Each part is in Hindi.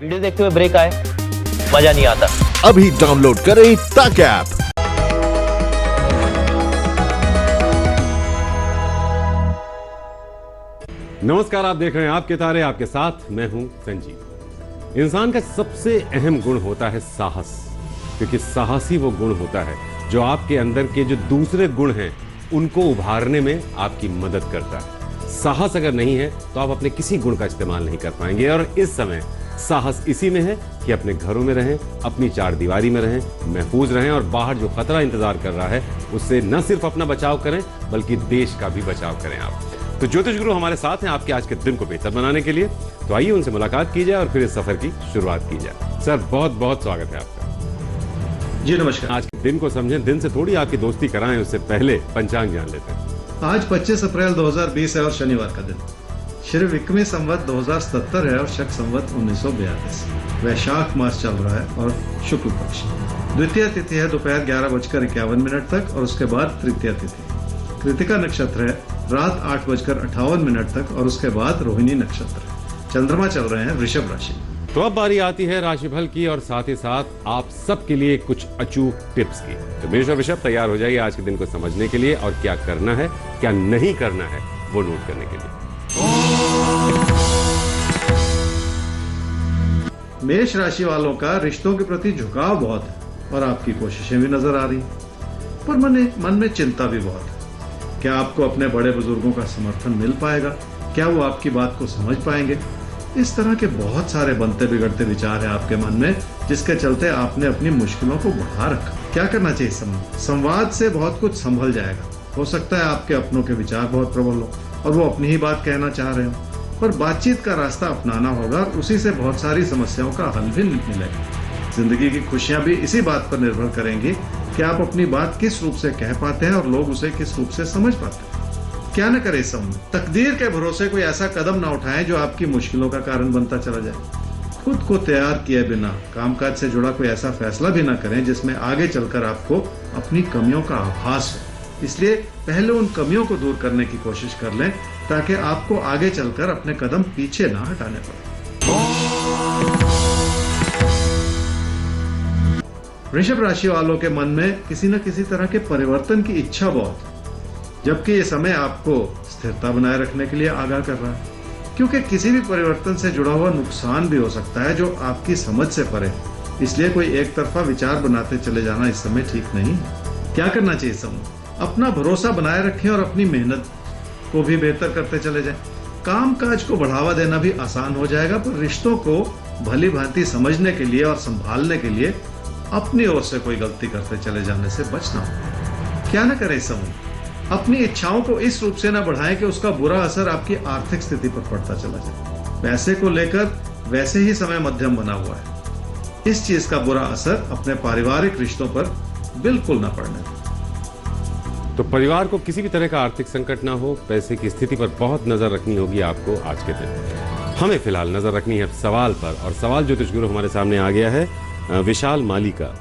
वीडियो देखते हुए ब्रेक आए, मजा नहीं आता। अभी डाउनलोड करें तक ऐप। नमस्कार, आप देख रहे हैं आपके तारे, आपके साथ मैं हूं संजीव। इंसान का सबसे अहम गुण होता है साहस, क्योंकि साहस ही वो गुण होता है जो आपके अंदर के जो दूसरे गुण हैं उनको उभारने में आपकी मदद करता है। साहस अगर नहीं है तो आप अपने किसी गुण का इस्तेमाल नहीं कर पाएंगे। और इस समय साहस इसी में है कि अपने घरों में रहें, अपनी चार दीवारी में रहें, महफूज रहें और बाहर जो खतरा इंतजार कर रहा है उससे न सिर्फ अपना बचाव करें बल्कि देश का भी बचाव करें आप। तो ज्योतिष गुरु हमारे साथ हैं आपके आज के दिन को बेहतर बनाने के लिए। तो आइए उनसे मुलाकात की जाए और फिर इस सफर की शुरुआत की जाए। सर, बहुत बहुत स्वागत है आपका। जी नमस्कार। आज के दिन को समझें, दिन से थोड़ी आपकी दोस्ती कराएं, उससे पहले पंचांग जान लेते हैं। आज 25 अप्रैल 2020 है और शनिवार का दिन। श्री विक्रमी संवत 2077 है और शक संवत 1942। वैशाख मास चल रहा है और शुक्ल पक्ष। द्वितीय तिथि है दोपहर 11:51 तक और उसके बाद तृतीय तिथि। कृतिका नक्षत्र है रात 8:58 तक और उसके बाद रोहिणी नक्षत्र है। चंद्रमा चल रहे हैं वृषभ राशि। तो अब बारी आती है राशिफल की और साथ ही साथ आप सबके लिए कुछ अचूक टिप्स की। तो मेष और वृषभ तैयार हो जाइए आज के दिन को समझने के लिए और क्या करना है क्या नहीं करना है वो नोट करने के लिए। मेष राशि वालों का रिश्तों के प्रति झुकाव बहुत है और आपकी कोशिशें भी नजर आ रही, पर मन में चिंता भी बहुत है। क्या आपको अपने बड़े बुजुर्गों का समर्थन मिल पाएगा? क्या वो आपकी बात को समझ पाएंगे? इस तरह के बहुत सारे बनते बिगड़ते विचार हैं आपके मन में, जिसके चलते आपने अपनी मुश्किलों को बढ़ा रखा। क्या करना चाहिए? संवाद से बहुत कुछ संभल जाएगा। हो सकता है आपके अपनों के विचार बहुत प्रबल हो और वो अपनी ही बात कहना चाह रहे हो, पर बातचीत का रास्ता अपनाना होगा और उसी से बहुत सारी समस्याओं का हल भी मिलेगा। जिंदगी की खुशियां भी इसी बात पर निर्भर करेंगी कि आप अपनी बात किस रूप से कह पाते हैं और लोग उसे किस रूप से समझ पाते हैं। क्या न करे इस समय? तकदीर के भरोसे कोई ऐसा कदम ना उठाएं जो आपकी मुश्किलों का कारण बनता चला जाए। खुद को तैयार किए बिना कामकाज से जुड़ा कोई ऐसा फैसला भी ना करें जिसमें आगे चलकर आपको अपनी कमियों का आभास हो। इसलिए पहले उन कमियों को दूर करने की कोशिश कर लें ताकि आपको आगे चलकर अपने कदम पीछे ना हटाने पड़े। वृषभ राशि वालों के मन में किसी न किसी तरह के परिवर्तन की इच्छा बहुत है, जबकि ये समय आपको स्थिरता बनाए रखने के लिए आगाह कर रहा है, क्योंकि किसी भी परिवर्तन से जुड़ा हुआ नुकसान भी हो सकता है जो आपकी समझ से परे है। इसलिए कोई एक तरफा विचार बनाते चले जाना इस समय ठीक नहीं है। क्या करना चाहिए इस समय? अपना भरोसा बनाए रखें और अपनी मेहनत को भी बेहतर करते चले जाएं। काम काज को बढ़ावा देना भी आसान हो जाएगा, पर रिश्तों को भली भांति समझने के लिए और संभालने के लिए अपनी ओर से कोई गलती करते चले जाने से बचना होगा। क्या न करें इस समय? अपनी इच्छाओं को इस रूप से न बढ़ाएं कि उसका बुरा असर आपकी आर्थिक स्थिति पर पड़ता चला जाए। पैसे को लेकर वैसे ही समय मध्यम बना हुआ है। इस चीज का बुरा असर अपने पारिवारिक रिश्तों पर बिल्कुल न पड़ने दें। तो परिवार को किसी भी तरह का आर्थिक संकट ना हो, पैसे की स्थिति पर बहुत नजर रखनी होगी आपको आज के दिन। हमें फिलहाल नजर रखनी है सवाल पर, और सवाल ज्योतिष गुरु हमारे सामने आ गया है विशाल माली का।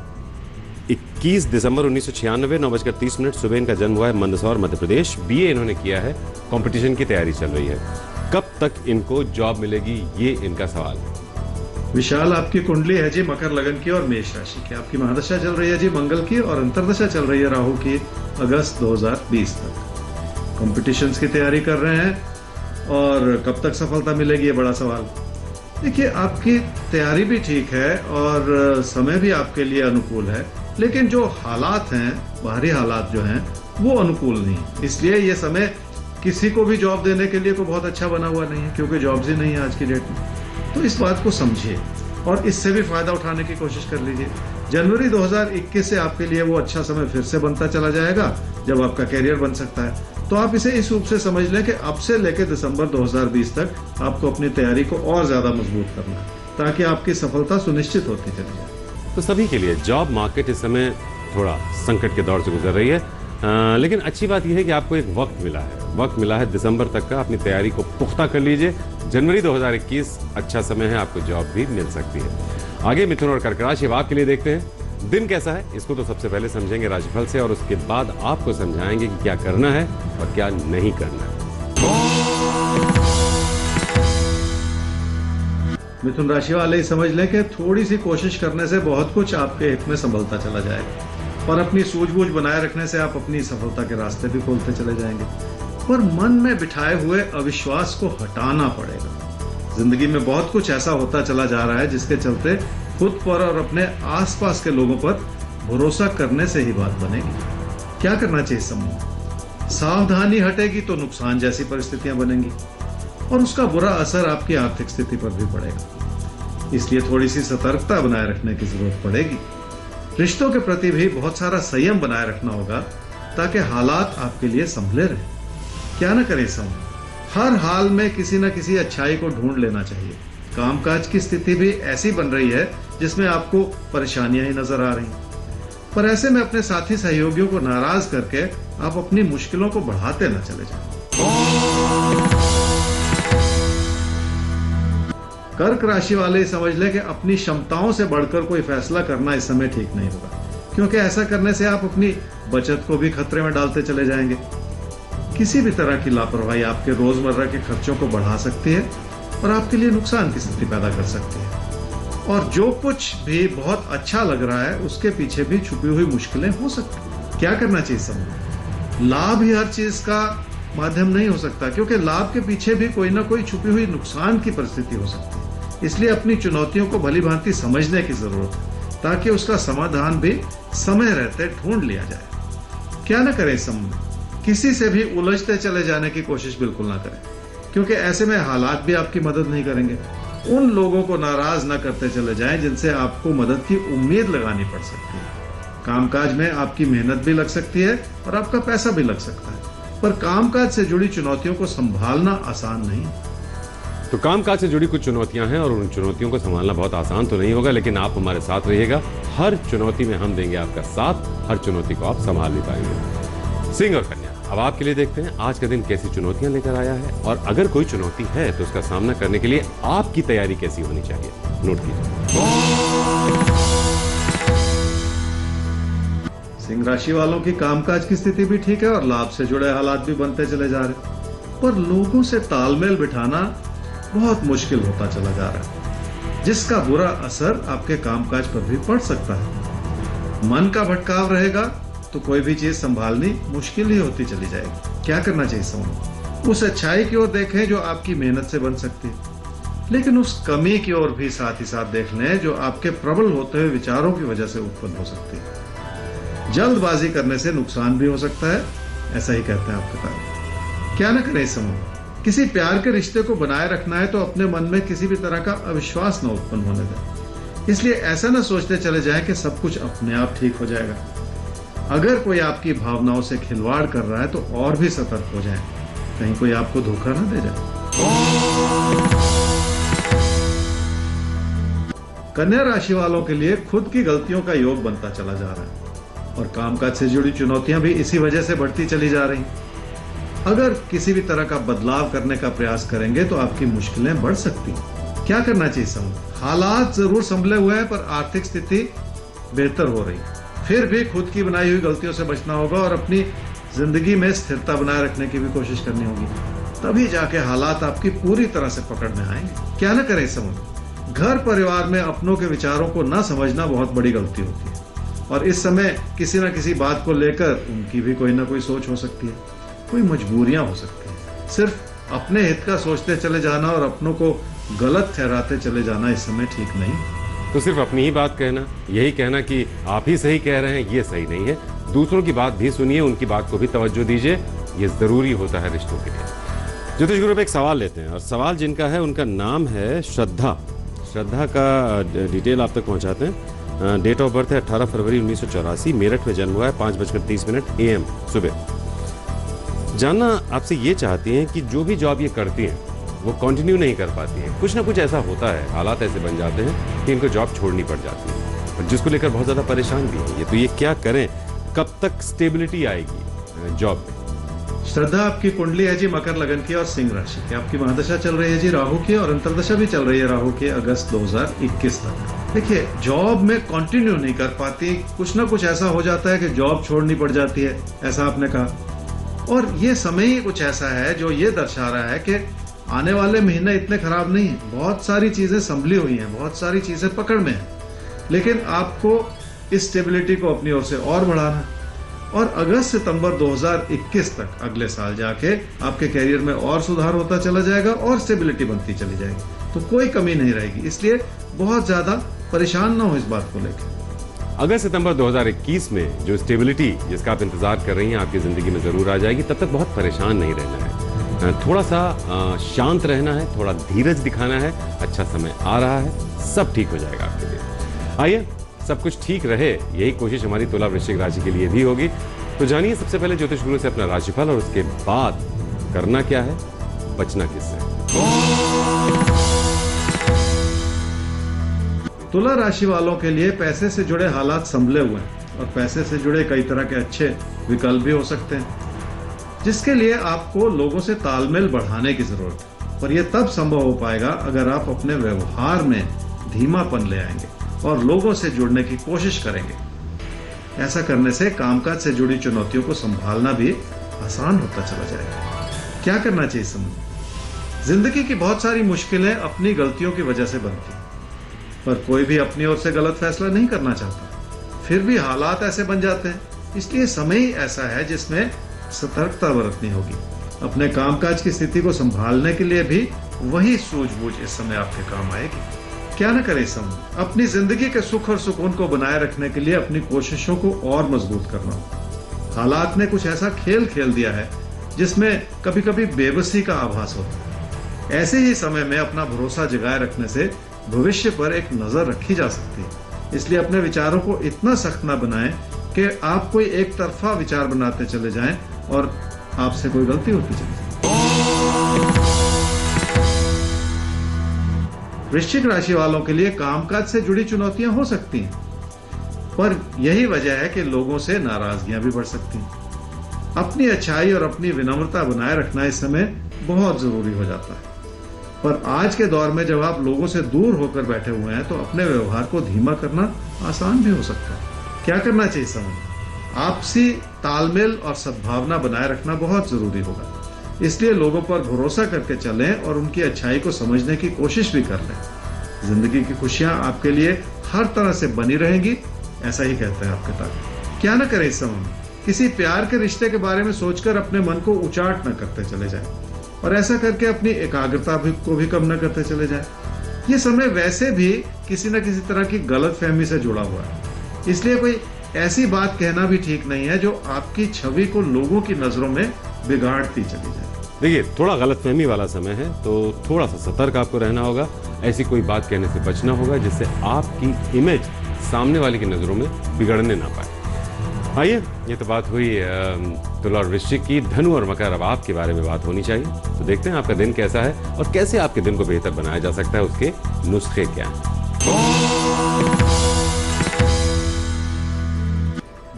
21 दिसंबर 1996 9:30 सुबह इनका जन्म हुआ है मंदसौर मध्य प्रदेश। बीए इन्होंने किया है, कंपटीशन की तैयारी चल रही है। कब तक इनको जॉब मिलेगी, ये इनका सवाल है। विशाल, आपकी कुंडली है जी मकर लगन की और मेष राशि की। आपकी महादशा चल रही है जी मंगल की और अंतरदशा चल रही है राहु की अगस्त 2020 तक। कॉम्पिटिशन्स की तैयारी कर रहे हैं और कब तक सफलता मिलेगी, ये बड़ा सवाल। देखिए, आपकी तैयारी भी ठीक है और समय भी आपके लिए अनुकूल है, लेकिन जो हालात हैं, बाहरी हालात जो हैं, वो अनुकूल नहीं। इसलिए ये समय किसी को भी जॉब देने के लिए को बहुत अच्छा बना हुआ नहीं है, क्योंकि जॉब्स ही नहीं है आज की डेट में। तो इस बात को समझिए और इससे भी फायदा उठाने की कोशिश कर लीजिए। जनवरी 2021 से आपके लिए वो अच्छा समय फिर से बनता चला जाएगा जब आपका कैरियर बन सकता है। तो आप इसे इस रूप से समझ लें कि अब से लेकर दिसंबर 2020 तक आपको अपनी तैयारी को और ज्यादा मजबूत करना है, ताकि आपकी सफलता सुनिश्चित होती चली जाए। तो सभी के लिए जॉब मार्केट इस समय थोड़ा संकट के दौर से गुजर रही है, लेकिन अच्छी बात यह है कि आपको एक वक्त मिला है दिसंबर तक का। अपनी तैयारी को पुख्ता कर लीजिए। जनवरी 2021 अच्छा समय है, आपको जॉब भी मिल सकती है। आगे मिथुन और कर्क राशि आपके लिए देखते हैं दिन कैसा है। इसको तो सबसे पहले समझेंगे राशिफल से और उसके बाद आपको समझाएंगे कि क्या करना है और क्या नहीं करना है। मिथुन राशि वाले ही समझ लें कि थोड़ी सी कोशिश करने से बहुत कुछ आपके हित में संभलता चला जाएगा, और अपनी सूझबूझ बनाए रखने से आप अपनी सफलता के रास्ते भी खोलते चले जाएंगे। पर मन में बिठाए हुए अविश्वास को हटाना पड़ेगा। जिंदगी में बहुत कुछ ऐसा होता चला जा रहा है जिसके चलते खुद पर और अपने आसपास के लोगों पर भरोसा करने से ही बात बनेगी। क्या करना चाहिए समूह? सावधानी हटेगी तो नुकसान जैसी परिस्थितियां बनेंगी और उसका बुरा असर आपकी आर्थिक स्थिति पर भी पड़ेगा। इसलिए थोड़ी सी सतर्कता बनाए रखने की जरूरत पड़ेगी। रिश्तों के प्रति भी बहुत सारा संयम बनाए रखना होगा ताकि हालात आपके लिए संभले रहे। क्या न करें समूह? हर हाल में किसी न किसी अच्छाई को ढूंढ लेना चाहिए। कामकाज की स्थिति भी ऐसी बन रही है जिसमें आपको परेशानियां ही नजर आ रही हैं। पर ऐसे में अपने साथी सहयोगियों को नाराज करके आप अपनी मुश्किलों को बढ़ाते न चले जाएं। कर्क राशि वाले समझ ले कि अपनी क्षमताओं से बढ़कर कोई फैसला करना इस समय ठीक नहीं होगा, क्योंकि ऐसा करने से आप अपनी बचत को भी खतरे में डालते चले जाएंगे। किसी भी तरह की लापरवाही आपके रोजमर्रा के खर्चों को बढ़ा सकती है और आपके लिए नुकसान की स्थिति पैदा कर सकती है। और जो कुछ भी बहुत अच्छा लग रहा है उसके पीछे भी छुपी हुई मुश्किलें हो सकती हैं। क्या करना चाहिए समूह? लाभ ही हर चीज का माध्यम नहीं हो सकता, क्योंकि लाभ के पीछे भी कोई ना कोई छुपी हुई नुकसान की परिस्थिति हो सकती है। इसलिए अपनी चुनौतियों को भली भांति समझने की जरूरत है ताकि उसका समाधान भी समय रहते ढूंढ लिया जाए। क्या न करें समूह? किसी से भी उलझते चले जाने की कोशिश बिल्कुल ना करें, क्योंकि ऐसे में हालात भी आपकी मदद नहीं करेंगे। उन लोगों को नाराज ना करते चले जाएं जिनसे आपको मदद की उम्मीद लगानी पड़ सकती है। कामकाज में आपकी मेहनत भी लग सकती है और आपका पैसा भी लग सकता है, पर कामकाज से जुड़ी चुनौतियों को संभालना आसान नहीं। तो कामकाज से जुड़ी कुछ चुनौतियां हैं और उन चुनौतियों को संभालना बहुत आसान तो नहीं होगा, लेकिन आप हमारे साथ रहिएगा। हर चुनौती में हम देंगे आपका साथ, हर चुनौती को आप संभाल भी पाएंगे। सिंह और कन्या, अब आपके लिए देखते हैं आज का दिन कैसी चुनौतियां लेकर आया है, और अगर कोई चुनौती है तो उसका सामना करने के लिए आपकी तैयारी कैसी होनी चाहिए, नोट कीजिए। सिंह राशि वालों की कामकाज की स्थिति भी ठीक है और लाभ से जुड़े हालात भी बनते चले जा रहे, पर लोगों से तालमेल बिठाना बहुत मुश्किल होता चला जा रहा है, जिसका बुरा असर आपके कामकाज पर भी पड़ सकता है। मन का भटकाव रहेगा तो कोई भी चीज संभालनी मुश्किल ही होती चली जाएगी। क्या करना चाहिए समूह? उस अच्छाई की ओर देखें जो आपकी मेहनत से बन सकती है, लेकिन उस कमी की ओर भी साथ ही साथ देख लें जो आपके प्रबल होते हुए विचारों की वजह से उत्पन्न हो सकती है। जल्दबाजी करने से नुकसान भी हो सकता है, ऐसा ही कहते हैं आपके तारे। क्या न करें समूह? किसी प्यार के रिश्ते को बनाए रखना है तो अपने मन में किसी भी तरह का अविश्वास न उत्पन्न होने दें। इसलिए ऐसा न सोचते चले जाएं कि सब कुछ अपने आप ठीक हो जाएगा। अगर कोई आपकी भावनाओं से खिलवाड़ कर रहा है तो और भी सतर्क हो जाएं, कहीं कोई आपको धोखा न दे जाए। कन्या राशि वालों के लिए खुद की गलतियों का योग बनता चला जा रहा है और कामकाज से जुड़ी चुनौतियां भी इसी वजह से बढ़ती चली जा रही। अगर किसी भी तरह का बदलाव करने का प्रयास करेंगे तो आपकी मुश्किलें बढ़ सकती हैं। क्या करना चाहिए समूह? हालात जरूर संभले हुए हैं पर आर्थिक स्थिति बेहतर हो रही, फिर भी खुद की बनाई हुई गलतियों से बचना होगा और अपनी जिंदगी में स्थिरता बनाए रखने की भी कोशिश करनी होगी, तभी जाके हालात आपकी पूरी तरह से पकड़ में आएंगे। क्या न करें समूह? घर परिवार में अपनों के विचारों को न समझना बहुत बड़ी गलती होती है और इस समय किसी न किसी बात को लेकर उनकी भी कोई ना कोई सोच हो सकती है, कोई मजबूरियां हो सकती हैं। सिर्फ अपने हित का सोचते चले जाना और अपनों को गलत ठहराते चले जाना इस समय ठीक नहीं। तो सिर्फ अपनी ही बात कहना, यही कहना कि आप ही सही कह रहे हैं, ये सही नहीं है। दूसरों की बात भी सुनिए, उनकी बात को भी तवज्जो दीजिए, ये जरूरी होता है रिश्तों के लिए। ज्योतिष गुरु पे एक सवाल लेते हैं और सवाल जिनका है उनका नाम है श्रद्धा। श्रद्धा का डिटेल आप तक पहुंचाते हैं। डेट ऑफ बर्थ है 18 फरवरी 1984, मेरठ में जन्म हुआ है, 5:30 AM सुबह। जानना आपसे ये चाहती हैं कि जो भी जॉब ये करती हैं वो कंटिन्यू नहीं कर पाती हैं, कुछ ना कुछ ऐसा होता है, हालात ऐसे बन जाते हैं कि इनको जॉब छोड़नी पड़ जाती है, और जिसको लेकर बहुत ज़्यादा परेशान भी है। तो ये क्या करें, कब तक स्टेबिलिटी आएगी जॉब में? श्रद्धा, आपकी कुंडली है जी मकर लगन की और सिंह राशि की। आपकी महादशा चल रही है जी राहु की और अंतर्दशा भी चल रही है राहु की अगस्त 2021 तक। देखिए, जॉब में कंटिन्यू नहीं कर पाती, कुछ ना कुछ ऐसा हो जाता है कि जॉब छोड़नी पड़ जाती है, ऐसा आपने कहा। और ये समय ही कुछ ऐसा है जो ये दर्शा रहा है कि आने वाले महीने इतने खराब नहीं है, बहुत सारी चीजें संभली हुई हैं, बहुत सारी चीजें पकड़ में हैं, लेकिन आपको इस स्टेबिलिटी को अपनी ओर से और बढ़ाना है। और अगस्त सितंबर 2021 तक अगले साल जाके आपके करियर में और सुधार होता चला जाएगा और स्टेबिलिटी बनती चली जाएगी, तो कोई कमी नहीं रहेगी। इसलिए बहुत ज्यादा परेशान ना हो इस बात को लेकर। अगस्त सितंबर 2021 में जो स्टेबिलिटी जिसका आप इंतजार कर रही हैं आपकी जिंदगी में जरूर आ जाएगी। तब तक बहुत परेशान नहीं रहना है, थोड़ा सा शांत रहना है, थोड़ा धीरज दिखाना है। अच्छा समय आ रहा है, सब ठीक हो जाएगा आपके लिए। आइए, सब कुछ ठीक रहे यही कोशिश हमारी तुला वृश्चिक राशि के लिए भी होगी। तो जानिए सबसे पहले ज्योतिष गुरु से अपना राशिफल और उसके बाद करना क्या है, बचना किससे। तुला राशि वालों के लिए पैसे से जुड़े हालात संभले हुए हैं और पैसे से जुड़े कई तरह के अच्छे विकल्प भी हो सकते हैं, जिसके लिए आपको लोगों से तालमेल बढ़ाने की जरूरत है। पर यह तब संभव हो पाएगा अगर आप अपने व्यवहार में धीमापन ले आएंगे और लोगों से जुड़ने की कोशिश करेंगे। ऐसा करने से कामकाज से जुड़ी चुनौतियों को संभालना भी आसान होता चला जाएगा। क्या करना चाहिए समझ। जिंदगी की बहुत सारी मुश्किलें अपनी गलतियों की वजह से बनती, पर कोई भी अपनी ओर से गलत फैसला नहीं करना चाहता, फिर भी हालात ऐसे बन जाते हैं। इसलिए समय ही ऐसा है जिसमें सतर्कता बरतनी होगी। अपने कामकाज की स्थिति को संभालने के लिए भी वही सूझबूझ इस समय आपके काम आएगी। क्या न करे इस समय, अपनी जिंदगी के सुख और सुकून को बनाए रखने के लिए अपनी कोशिशों को और मजबूत करना हो। हालात ने कुछ ऐसा खेल खेल दिया है जिसमें कभी कभी बेबसी का आभास होता है। ऐसे ही समय में अपना भरोसा जगाए रखने से भविष्य पर एक नजर रखी जा सकती है। इसलिए अपने विचारों को इतना सख्त ना बनाएं कि आप कोई एक तरफा विचार बनाते चले जाएं और आपसे कोई गलती होती चली जाए। वृश्चिक राशि वालों के लिए कामकाज से जुड़ी चुनौतियां हो सकती हैं, पर यही वजह है कि लोगों से नाराजगियां भी बढ़ सकती हैं। अपनी अच्छाई और अपनी विनम्रता बनाए रखना इस समय बहुत जरूरी हो जाता है। पर आज के दौर में जब आप लोगों से दूर होकर बैठे हुए हैं तो अपने व्यवहार को धीमा करना आसान भी हो सकता है। क्या करना चाहिए समय, आपसी तालमेल और सद्भावना बनाए रखना बहुत जरूरी होगा। इसलिए लोगों पर भरोसा करके चलें और उनकी अच्छाई को समझने की कोशिश भी कर लें। जिंदगी की खुशियां आपके लिए हर तरह से बनी रहेंगी, ऐसा ही कहते हैं आपके ताकत। क्या न करें इस समय, किसी प्यार के रिश्ते के बारे में सोचकर अपने मन को उचाट न करते चले जाएं और ऐसा करके अपनी एकाग्रता को भी कम न करते चले जाएं। ये समय वैसे भी किसी न किसी तरह की गलतफहमी से जुड़ा हुआ है, इसलिए कोई ऐसी बात कहना भी ठीक नहीं है जो आपकी छवि को लोगों की नजरों में बिगाड़ती चली जाए। देखिए, थोड़ा गलतफहमी वाला समय है तो थोड़ा सा सतर्क आपको रहना होगा। ऐसी कोई बात कहने से बचना होगा जिससे आपकी इमेज सामने वाले की नजरों में बिगड़ने ना पाए। आइए, ये तो बात हुई तुला और वृश्चिक की। धनु और मकर, अब आपके बारे में बात होनी चाहिए। तो देखते हैं आपका दिन कैसा है और कैसे आपके दिन को बेहतर बनाया जा सकता है, उसके नुस्खे क्या हैं।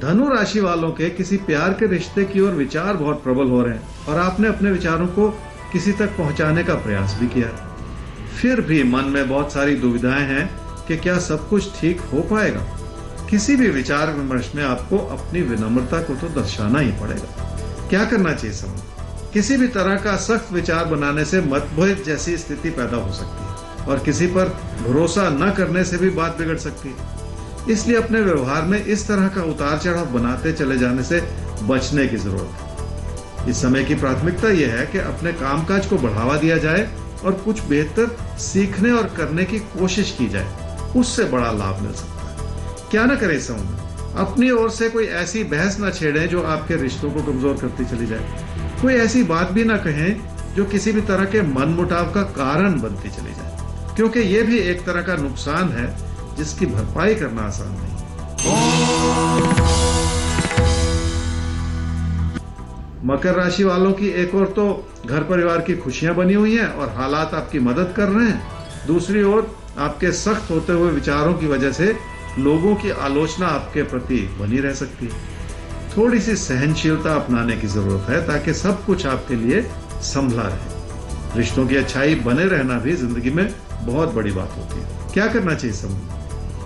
धनु राशि वालों के किसी प्यार के रिश्ते की ओर विचार बहुत प्रबल हो रहे हैं और आपने अपने विचारों को किसी तक पहुंचाने का प्रयास भी किया है। फिर भी मन में बहुत सारी दुविधाएं हैं कि क्या सब कुछ ठीक हो पाएगा। किसी भी विचार विमर्श में आपको अपनी विनम्रता को तो दर्शाना ही पड़ेगा। क्या करना चाहिए समय, किसी भी तरह का सख्त विचार बनाने से मतभेद जैसी स्थिति पैदा हो सकती है और किसी पर भरोसा न करने से भी बात बिगड़ सकती है। इसलिए अपने व्यवहार में इस तरह का उतार चढ़ाव बनाते चले जाने से बचने की जरूरत है। इस समय की प्राथमिकता यह है कि अपने कामकाज को बढ़ावा दिया जाए और कुछ बेहतर सीखने और करने की कोशिश की जाए, उससे बड़ा लाभ मिल सकता है। क्या न करें इस समय, अपनी ओर से कोई ऐसी बहस न छेड़ें जो आपके रिश्तों को कमजोर करती चली जाए। कोई ऐसी बात भी ना कहें जो किसी भी तरह के मनमुटाव का कारण बनती चली जाए, क्योंकि यह भी एक तरह का नुकसान है जिसकी भरपाई करना आसान नहीं। मकर राशि वालों की एक ओर तो घर परिवार की खुशियां बनी हुई हैं और हालात आपकी मदद कर रहे हैं, दूसरी ओर आपके सख्त होते हुए विचारों की वजह से लोगों की आलोचना आपके प्रति बनी रह सकती है। थोड़ी सी सहनशीलता अपनाने की जरूरत है ताकि सब कुछ आपके लिए संभला रहे। रिश्तों की अच्छाई बने रहना भी जिंदगी में बहुत बड़ी बात होती है। क्या करना चाहिए समय,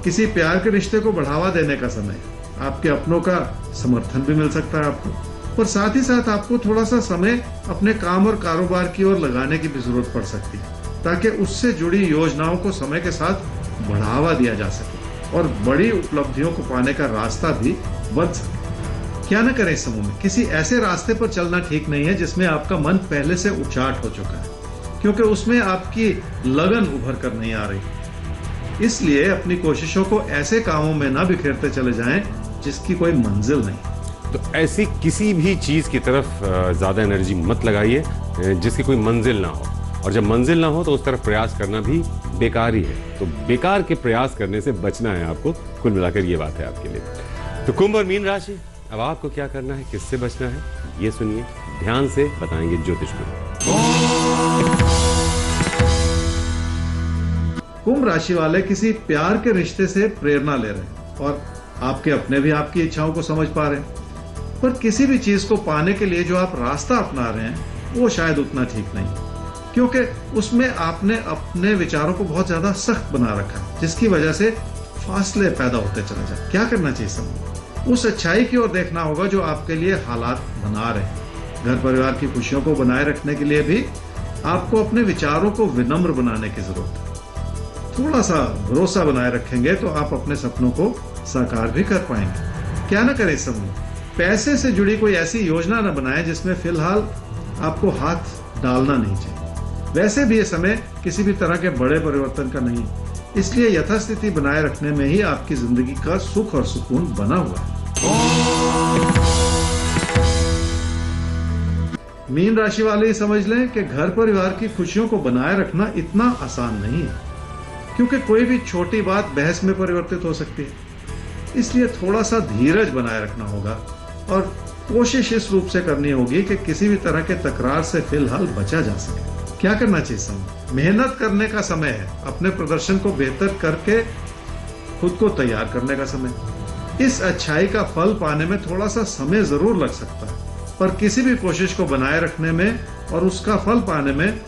किसी प्यार के रिश्ते को बढ़ावा देने का समय। आपके अपनों का समर्थन भी मिल सकता है आपको। पर साथ ही साथ आपको थोड़ा सा समय अपने काम और कारोबार की ओर लगाने की भी जरूरत पड़ सकती है, ताकि उससे जुड़ी योजनाओं को समय के साथ बढ़ावा दिया जा सके और बड़ी उपलब्धियों को पाने का रास्ता भी बन सके। क्या न करें इस समूह में? किसी ऐसे रास्ते पर चलना ठीक नहीं है जिसमें आपका मन पहले से उचाट हो चुका है, क्योंकि उसमें आपकी लगन उभर कर नहीं आ रही। इसलिए अपनी कोशिशों को ऐसे कामों में ना बिखेरते चले जाएं जिसकी कोई मंजिल नहीं। तो ऐसी किसी भी चीज की तरफ ज्यादा एनर्जी मत लगाइए जिसकी कोई मंजिल ना हो, और जब मंजिल ना हो तो उस तरफ प्रयास करना भी बेकार ही है। तो बेकार के प्रयास करने से बचना है आपको, कुल मिलाकर ये बात है आपके लिए। तो कुंभ और मीन राशि, अब आपको क्या करना है, किससे बचना है, ये सुनिए ध्यान से, बताएंगे ज्योतिष गुरु। कुंभ राशि वाले किसी प्यार के रिश्ते से प्रेरणा ले रहे हैं और आपके अपने भी आपकी इच्छाओं को समझ पा रहे हैं, पर किसी भी चीज को पाने के लिए जो आप रास्ता अपना रहे हैं वो शायद उतना ठीक नहीं, क्योंकि उसमें आपने अपने विचारों को बहुत ज्यादा सख्त बना रखा है, जिसकी वजह से फासले पैदा होते चले जाए। क्या करना चाहिए समूह? उस अच्छाई की ओर देखना होगा जो आपके लिए हालात बना रहे हैं। घर परिवार की खुशियों को बनाए रखने के लिए भी आपको अपने विचारों को विनम्र बनाने की जरूरत है। थोड़ा सा भरोसा बनाए रखेंगे तो आप अपने सपनों को साकार भी कर पाएंगे। क्या न करें समूह? पैसे से जुड़ी कोई ऐसी योजना न बनाएं जिसमें फिलहाल आपको हाथ डालना नहीं चाहिए। वैसे भी ये समय किसी भी तरह के बड़े परिवर्तन का नहीं, इसलिए यथास्थिति बनाए रखने में ही आपकी जिंदगी का सुख और सुकून बना हुआ है। मीन राशि वाले ही समझ लें कि घर परिवार की खुशियों को बनाए रखना इतना आसान नहीं है, क्योंकि कोई भी छोटी बात बहस में परिवर्तित हो सकती है। इसलिए थोड़ा सा धीरज बनाए रखना होगा और कोशिश इस रूप से करनी होगी कि किसी भी तरह के तकरार से फिलहाल बचा जा सके। क्या करना चाहिए समय? मेहनत करने का समय है, अपने प्रदर्शन को बेहतर करके खुद को तैयार करने का समय। इस अच्छाई का फल पाने में थोड़ा सा समय जरूर लग सकता है, पर किसी भी कोशिश को बनाए रखने में और उसका फल पाने में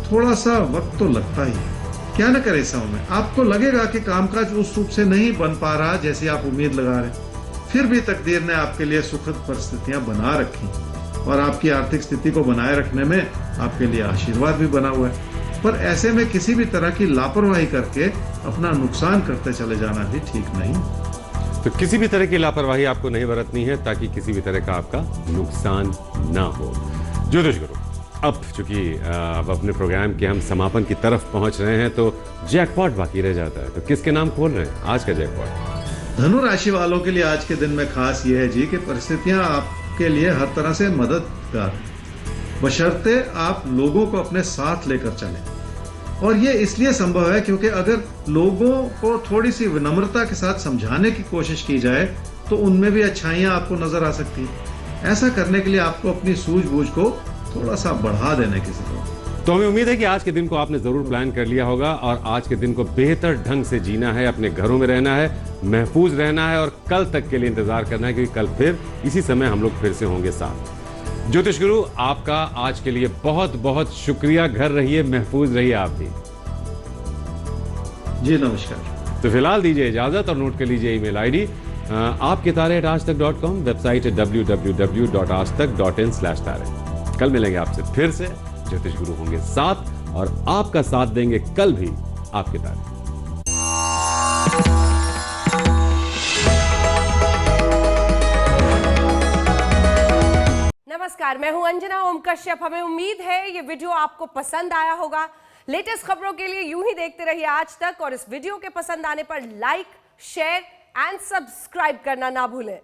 थोड़ा सा वक्त तो लगता ही है। क्या न करें समय में? आपको लगेगा कि कामकाज उस रूप से नहीं बन पा रहा जैसी आप उम्मीद लगा रहे, फिर भी तकदीर ने आपके लिए सुखद परिस्थितियां बना रखी और आपकी आर्थिक स्थिति को बनाए रखने में आपके लिए आशीर्वाद भी बना हुआ है। पर ऐसे में किसी भी तरह की लापरवाही करके अपना नुकसान करते चले जाना भी ठीक नहीं। तो किसी भी तरह की लापरवाही आपको नहीं बरतनी है ताकि किसी भी तरह का आपका नुकसान ना हो। ज्योतिष गुरु, अब चूंकि अब अपने प्रोग्राम के हम समापन की तरफ पहुंच रहे हैं तो जैकपॉट बाकी रह जाता है, तो किसके नाम खोल रहे हैं आज का जैकपॉट? धनु राशि वालों के लिए आज के दिन में खास यह है जी कि परिस्थितियां आपके लिए हर तरह से मददगार है, बशर्ते आप लोगों को अपने साथ लेकर चलें। और ये इसलिए संभव है क्योंकि अगर लोगों को थोड़ी सी विनम्रता के साथ समझाने की कोशिश की जाए तो उनमें भी अच्छाइयां आपको नजर आ सकती हैं। ऐसा करने के लिए आपको अपनी सूझबूझ को थोड़ा सा बढ़ा देने की जरूरत है। तो हमें उम्मीद है कि आज के दिन को आपने जरूर प्लान कर लिया होगा और आज के दिन को बेहतर ढंग से जीना है, अपने घरों में रहना है, महफूज रहना है और कल तक के लिए इंतजार करना है, क्योंकि कल फिर इसी समय हम लोग फिर से होंगे साथ। ज्योतिष गुरु, आपका आज के लिए बहुत बहुत शुक्रिया। घर रहिए, महफूज रहिए आप भी। जी नमस्कार। तो फिलहाल दीजिए इजाजत और नोट कर लीजिए ईमेल आईडी आपके तारे@aajtak.com, वेबसाइट है www.aajtak.in/तारे। कल मिलेंगे आपसे फिर से, ज्योतिष गुरु होंगे साथ और आपका साथ देंगे कल भी आपके तारे। नमस्कार, मैं हूं अंजना ओम कश्यप। हमें उम्मीद है ये वीडियो आपको पसंद आया होगा। लेटेस्ट खबरों के लिए यूं ही देखते रहिए आज तक और इस वीडियो के पसंद आने पर लाइक, शेयर एंड सब्सक्राइब करना ना भूलें।